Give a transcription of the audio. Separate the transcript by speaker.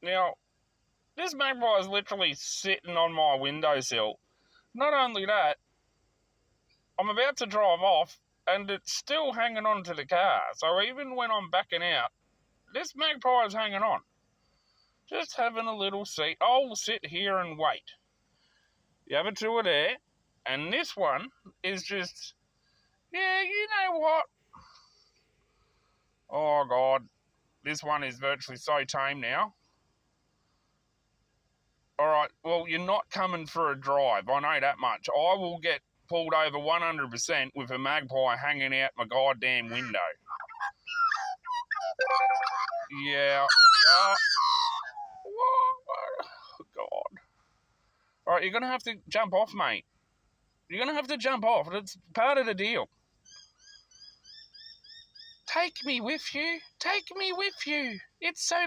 Speaker 1: Now, this magpie is literally sitting on my windowsill. Not only that, I'm about to drive off and it's still hanging on to the car. So even when I'm backing out, this magpie is hanging on. Just having a little seat. I'll sit here and wait. The other two are there. And this one is just, yeah, you know what? Oh, God. This one is virtually so tame now. All right, well, you're not coming for a drive. I know that much. I will get pulled over 100% with a magpie hanging out my goddamn window. Yeah. Oh, God. All right, you're going to have to jump off, mate. You're going to have to jump off. It's part of the deal. Take me with you. Take me with you. It's so bad.